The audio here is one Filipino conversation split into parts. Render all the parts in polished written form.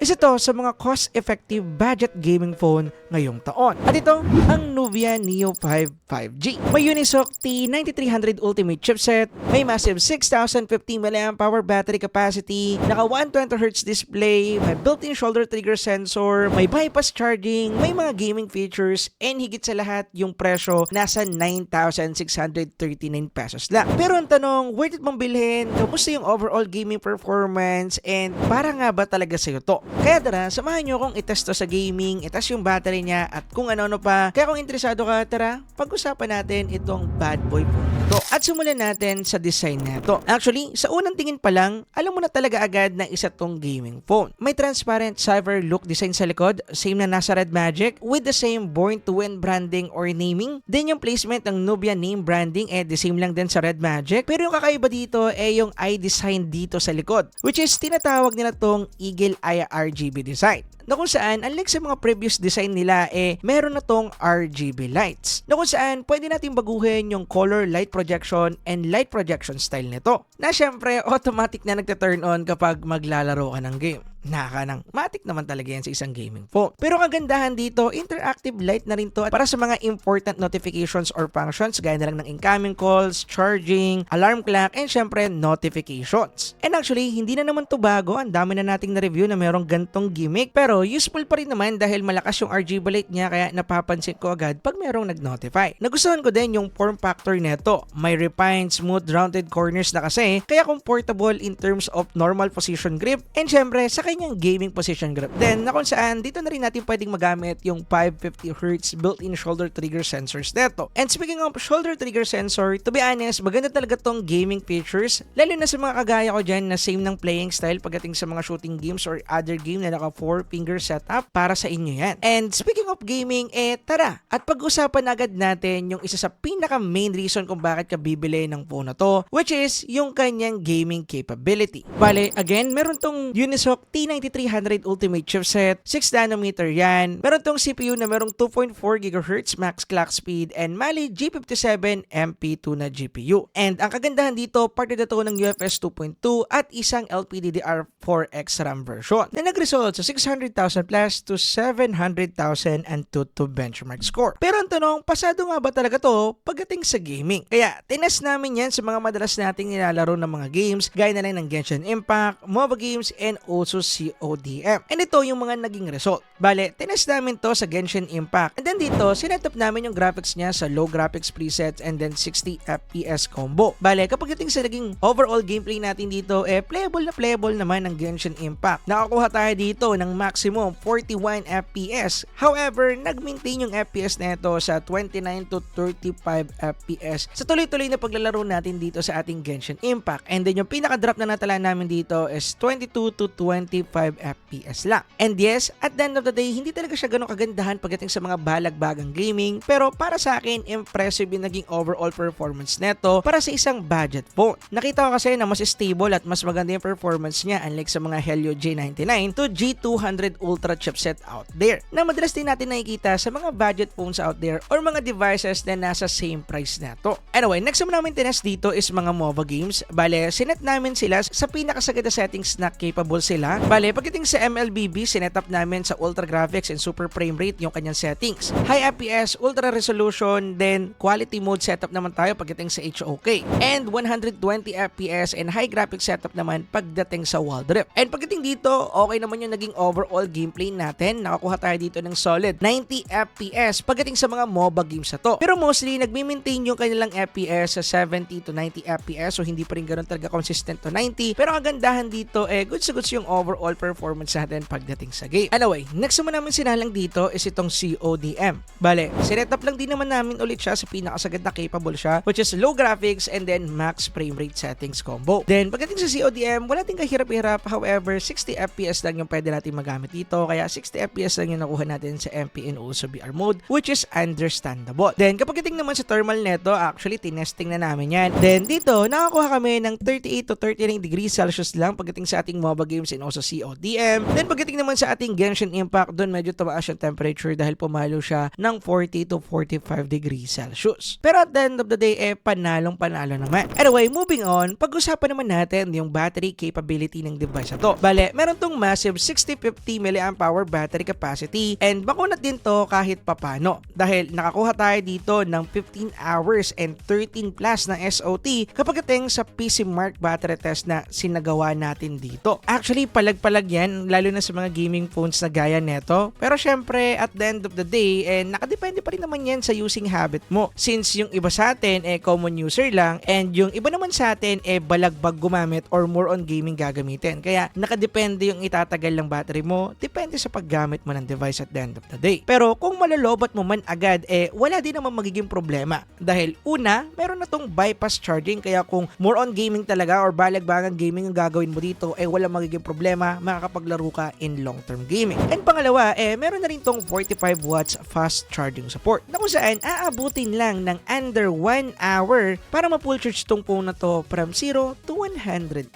isa to sa mga cost-effective budget gaming phone ngayong taon. At ito, ang Nubia Neo 5 5G. May Unisoc T9300 Ultimate chipset, may massive 6,050 mAh battery capacity, naka 120Hz display, may built-in shoulder trigger sensor, may bypass charging, may mga gaming features, and higit sa lahat, yung presyo nasa 9,639 pesos lang. Pero ang tanong, worth it bang bilhin? Kamusta yung overall gaming performance? And para nga ba talaga sa'yo to? Kaya tara, samahan nyo akong itest to sa gaming, itest yung battery niya, at kung ano-ano pa. Kaya kung interesado ka, tara, pag-usapan natin itong bad boy phone na to. At simulan natin sa design na to. Actually, sa unang tingin pa lang, alam mo na talaga agad na isa tong gaming phone. May transparent cyber look design sa likod, same na nasa Red Magic, with the same Born to Win branding or naming. Then yung placement ng Nubia name branding, the same lang din sa Red Magic. Pero yung kakaiba dito, yung eye design dito sa likod, which is tinatawag nila tong Eagle Eye RGB design. Na kung saan, unlike sa mga previous design nila, meron na tong RGB lights. Na kung saan, pwede natin baguhin yung color light projection and light projection style nito. Na syempre, automatic na nagte-turn on kapag maglalaro ka ng game. Matic naman talaga yan sa isang gaming phone. Pero kagandahan dito, interactive light na rin to para sa mga important notifications or functions gaya na lang ng incoming calls, charging, alarm clock, and syempre notifications. And actually, hindi na naman to bago. Ang dami na nating na-review na merong gantong gimmick. Pero useful pa rin naman dahil malakas yung RGB light niya kaya napapansin ko agad pag merong nag-notify. Nagustuhan ko din yung form factor neto. May refined, smooth, rounded corners na kasi kaya comfortable in terms of normal position grip and syempre sa kanyang gaming position grip. Then, na kung saan, dito na rin natin pwedeng magamit yung 550Hz built-in shoulder trigger sensors neto. And speaking of shoulder trigger sensor, to be honest, maganda talaga tong gaming features, lalo na sa mga kagaya ko dyan na same ng playing style pagdating sa mga shooting games or other game na naka 4-finger setup, para sa inyo yan. And speaking of gaming, tara, at pag-usapan agad natin yung isa sa pinaka main reason kung bakit ka bibili ng phone na to, which is yung kanyang gaming capability. Bale, again, meron tong Unisoc T9300 Ultimate chipset, 6nm yan. Meron tong CPU na merong 2.4 GHz max clock speed and Mali G57 MP2 na GPU. And ang kagandahan dito, part na to ng UFS 2.2 at isang LPDDR4X RAM version na nag-result sa 600,000 plus to 700,000 and to benchmark score. Pero ang tanong, pasado nga ba talaga to pagdating sa gaming? Kaya, tinest namin yan sa mga madalas nating nilalaro ng mga games, gaya na lang ng Genshin Impact, MOBA games, and also CODM. And ito yung mga naging result. Bale, tinest namin to sa Genshin Impact. And then dito, sinetup namin yung graphics niya sa low graphics presets and then 60 FPS combo. Bale, kapag iting sa naging overall gameplay natin dito, playable naman ng Genshin Impact. Nakakuha tayo dito ng maximum 41 FPS. However, nag-maintain yung FPS na ito sa 29 to 35 FPS sa tuloy-tuloy na paglalaro natin dito sa ating Genshin Impact. And then yung pinaka-drop na natala namin dito is 22 to 25 FPS lang. And yes, at the end of the day, hindi talaga siya ganun kagandahan pagdating sa mga balagbagang gaming, pero para sa akin, impressive yung naging overall performance neto para sa isang budget phone. Nakita ko kasi na mas stable at mas maganda yung performance niya unlike sa mga Helio G99 to G200 Ultra chipset out there na madalas din natin nakikita sa mga budget phones out there or mga devices na nasa same price na to. Anyway, next naman namin tinest dito is mga MOBA games. Bale, sinet namin sila sa pinakasagad na settings na capable sila. Bale, pagdating sa MLBB, sinetup namin sa ultra graphics and super frame rate yung kanyang settings. High FPS, ultra resolution, then quality mode setup naman tayo pagdating sa HOK. And 120 FPS and high graphics setup naman pagdating sa wall drift. And pagdating dito, okay naman yung naging overall gameplay natin. Nakakuha tayo dito ng solid 90 FPS pagdating sa mga MOBA games na to. Pero mostly, nagmi-maintain yung kanilang FPS sa 70 to 90 FPS, so hindi pa rin ganoon talaga consistent to 90. Pero ang gandahan dito, goods yung overall performance natin pagdating sa game. Anyway, next naman namin sinalang dito is itong CODM. Bale, sinetup lang din naman namin ulit siya sa pinakasagad na capable siya, which is low graphics and then max frame rate settings combo. Then, pagdating sa CODM, wala din kahirap-hirap. However, 60 FPS lang yung pwede natin magamit dito. Kaya 60 FPS lang yung nakuha natin sa MP and also VR mode, which is understandable. Then, kapag iting naman sa thermal neto, actually, tinesting na namin yan. Then, dito, nakakuha kami ng 38 to 39 degrees Celsius lang pagdating sa ating MOBA games and also CODM. Then pagdating naman sa ating Genshin Impact, doon medyo tumaas yung temperature dahil pumalo siya ng 40 to 45 degrees Celsius. Pero at the end of the day, panalong-panalo naman. Anyway, moving on, pag-usapan naman natin yung battery capability ng device na to. Bale, meron tong massive 6050 mAh battery capacity and makunat din to kahit papano dahil nakakuha tayo dito ng 15 hours and 13 plus na SOT kapag ating sa PC Mark battery test na sinagawa natin dito. Actually, palag-palag yan, lalo na sa mga gaming phones na gaya neto. Pero syempre, at the end of the day, nakadepende pa rin naman yan sa using habit mo. Since yung iba sa atin, common user lang, and yung iba naman sa atin, balagbag gumamit or more on gaming gagamitin. Kaya, nakadepende yung itatagal ng battery mo, depende sa paggamit mo ng device at the end of the day. Pero kung malolobat mo man agad, wala din naman magiging problema. Dahil una, meron na tong bypass charging, kaya kung more on gaming talaga or balagbagang gaming ang gagawin mo dito, wala magiging problema, makakapaglaro ka in long-term gaming. And pangalawa, meron na rin tong 45 watts fast charging support na kung saan aabutin lang ng under 1 hour para ma-full charge tong phone na to from 0 to 100%.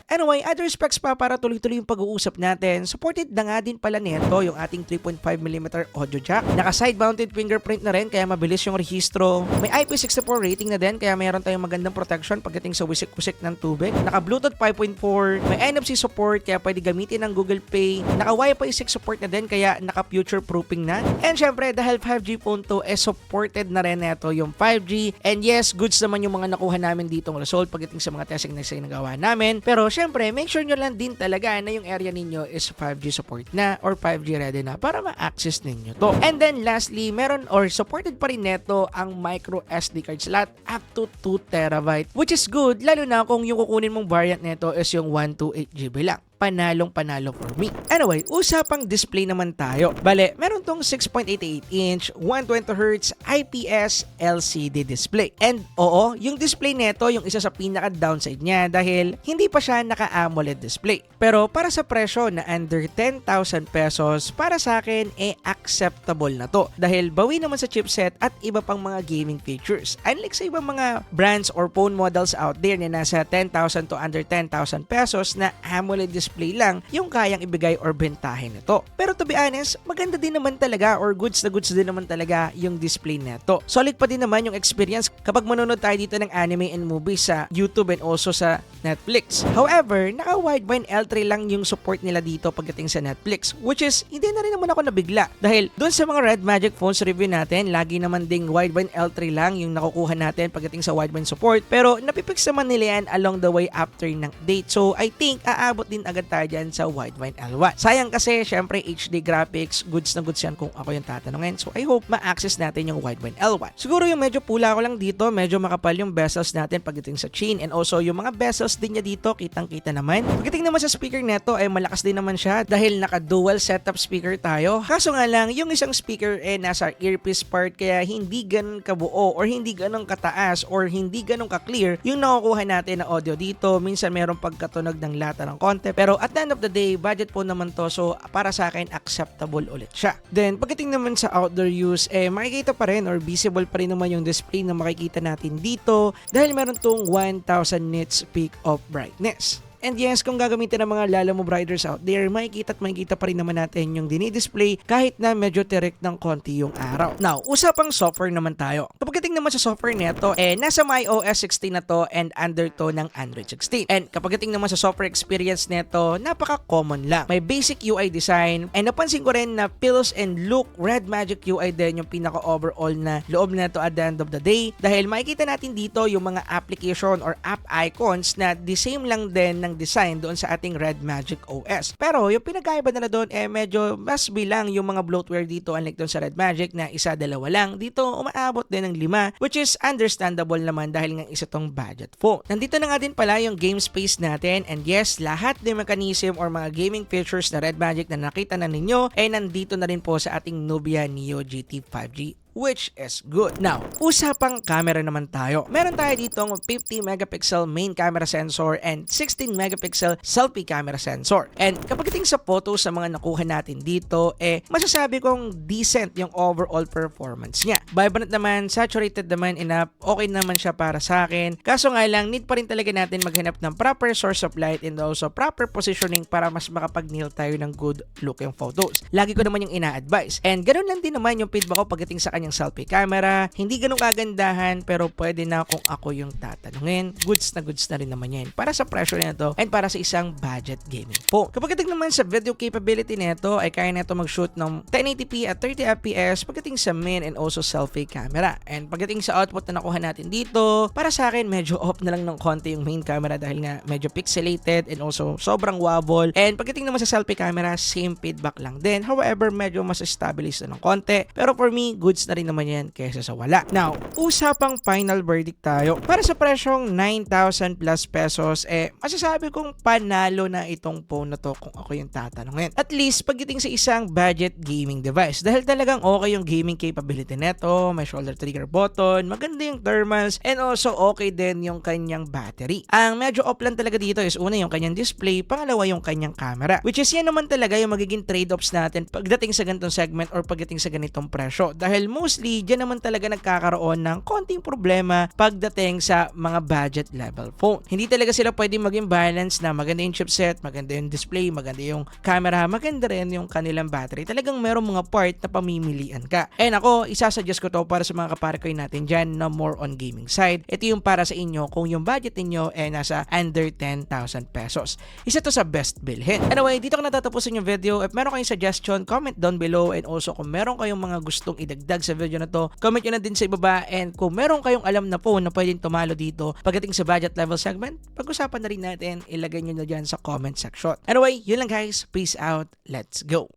Anyway, other specs pa para tuloy-tuloy yung pag-uusap natin. Supported na nga din pala nito yung ating 3.5mm audio jack. Naka-side mounted fingerprint na rin kaya mabilis yung rehistro. May IP64 rating na din kaya mayroon tayong magandang protection pagdating sa wisik-wisik ng tubig. Naka-Bluetooth 5.4, may NFC support kaya pwede gamitin ng Google Pay. Naka-Wi-Fi 6 support na din kaya naka-future proofing na. And syempre dahil 5G phone to, supported na rin neto yung 5G. And yes, goods naman yung mga nakuha namin ditong result pagdating sa mga testing na sinagawa namin. Pero syempre, make sure nyo lang din talaga na yung area ninyo is 5G support na or 5G ready na para ma-access ninyo to. And then lastly, meron or supported pa rin neto ang micro SD card slot up to 2TB, which is good lalo na kung yung kukunin mong variant neto is yung 128GB lang. Panalong-panalo for me. Anyway, usapang display naman tayo. Bale, meron tong 6.88-inch, 120Hz IPS LCD display. And oo, yung display neto yung isa sa pinaka-downside niya dahil hindi pa siya naka-AMOLED display. Pero para sa presyo na under 10,000 pesos, para sa akin, acceptable na to. Dahil bawi naman sa chipset at iba pang mga gaming features. Unlike sa ibang mga brands or phone models out there na nasa 10,000 to under 10,000 pesos na AMOLED display lang yung kayang ibigay or bentahin nito. Pero to be honest, maganda din naman talaga or goods na goods din naman talaga yung display nito. Solid pa din naman yung experience kapag manonood tayo dito ng anime and movies sa YouTube and also sa Netflix. However, naka-wideband L3 lang yung support nila dito pagdating sa Netflix, which is hindi na rin naman ako nabigla dahil doon sa mga Red Magic phones review natin, lagi naman ding wideband L3 lang yung nakukuha natin pagdating sa wideband support, pero napipix naman nila yan along the way after ng date. So I think aabot din agad tayo dyan sa wideband L1. Sayang kasi, syempre, HD graphics, goods na goods yan kung ako yung tatanungin. So, I hope ma-access natin yung wideband L1. Siguro yung medyo pula ko lang dito, medyo makapal yung bezels natin pagdating sa chin and also yung mga bezels din niya dito, kitang-kita naman. Pagdating naman sa speaker neto, malakas din naman siya dahil naka-dual setup speaker tayo. Kaso nga lang, yung isang speaker nasa earpiece part kaya hindi ganun kabuo or hindi ganun kataas or hindi ganun ka-clear yung nakukuha natin na audio dito. Minsan merong pagkatunog ng lata ng konti, pero at the end of the day, budget po naman to, so para sa akin, acceptable ulit siya. Then, pagdating naman sa outdoor use, makikita pa rin or visible pa rin naman yung display na makikita natin dito dahil meron tong 1000 nits peak of brightness. And yes, kung gagamitin ng mga Lalamove riders out there, makikita pa rin naman natin yung dinidisplay kahit na medyo tirik ng konti yung araw. Now, usapang software naman tayo. Kapag naman sa software neto, nasa iOS 16 na to and under to ng Android 16. And kapag naman sa software experience neto, napaka-common lang. May basic UI design and napansin ko rin na feels and look Red Magic UI din yung pinaka-overall na loob neto at the end of the day. Dahil makikita natin dito yung mga application or app icons na the same lang din ng design doon sa ating Red Magic OS. Pero yung pinagkaiba nila doon medyo mas bilang yung mga bloatware dito unlike doon sa Red Magic na isa, dalawa lang. Dito umaabot din ng 5, which is understandable naman dahil nga isa tong budget phone. Nandito na nga din pala yung game space natin and yes, lahat ng mechanism or mga gaming features na Red Magic na nakita na ninyo nandito na rin po sa ating Nubia Neo GT 5G which is good. Now, usapang camera naman tayo. Meron tayo ditong 50 megapixel main camera sensor and 16 megapixel selfie camera sensor. And kapag tingin sa photos sa mga nakuha natin dito, masasabi kong decent yung overall performance niya. Vibrant naman, saturated naman enough, okay naman siya para sa akin. Kaso nga lang, need pa rin talaga natin maghanap ng proper source of light and also proper positioning para mas makapag-nail tayo ng good looking photos. Lagi ko naman yung ina-advise. And ganoon lang din naman yung feedback ko pagdating sa kanyang selfie camera. Hindi ganun kagandahan pero pwede na kung ako yung tatanungin. Goods na rin naman yan para sa presyo nito and para sa isang budget gaming phone. Kapag naman sa video capability nito ay kaya nito mag-shoot ng 1080p at 30fps pagdating sa main and also selfie camera. And pagdating sa output na nakuha natin dito, para sa akin medyo off na lang ng konti yung main camera dahil nga medyo pixelated and also sobrang wobble. And pagdating naman sa selfie camera, same feedback lang din. However, medyo mas established na ng konti. Pero for me, goods na rin naman yan kaysa sa wala. Now, usapang final verdict tayo. Para sa presyong 9,000 plus pesos, masasabi kong panalo na itong phone na to kung ako yung tatanungin. At least, pagdating sa isang budget gaming device. Dahil talagang okay yung gaming capability neto, may shoulder trigger button, maganda yung thermals, and also okay din yung kanyang battery. Ang medyo off lang talaga dito is una yung kanyang display, pangalawa yung kanyang camera. Which is yan naman talaga yung magiging trade-offs natin pagdating sa ganitong segment or pagdating sa ganitong presyo. Dahil mostly, dyan naman talaga nagkakaroon ng konting problema pagdating sa mga budget level phone. Hindi talaga sila pwedeng maging balance na maganda yung chipset, maganda yung display, maganda yung camera, maganda rin yung kanilang battery. Talagang merong mga part na pamimilian ka. And ako, isasuggest ko to para sa mga kaparkoy natin dyan na more on gaming side. Ito yung para sa inyo kung yung budget ninyo nasa under 10,000 pesos. Isa to sa best bilhin. Anyway, dito ko natatapusin yung video. If meron kayong suggestion, comment down below. And also kung meron kayong mga gustong idagdag sa video na to, comment nyo na din sa ibaba. And kung meron kayong alam na phone na pwedeng tumalo dito pagdating sa budget level segment, pag-usapan na rin natin, ilagay nyo na dyan sa comment section. Anyway, yun lang guys. Peace out. Let's go.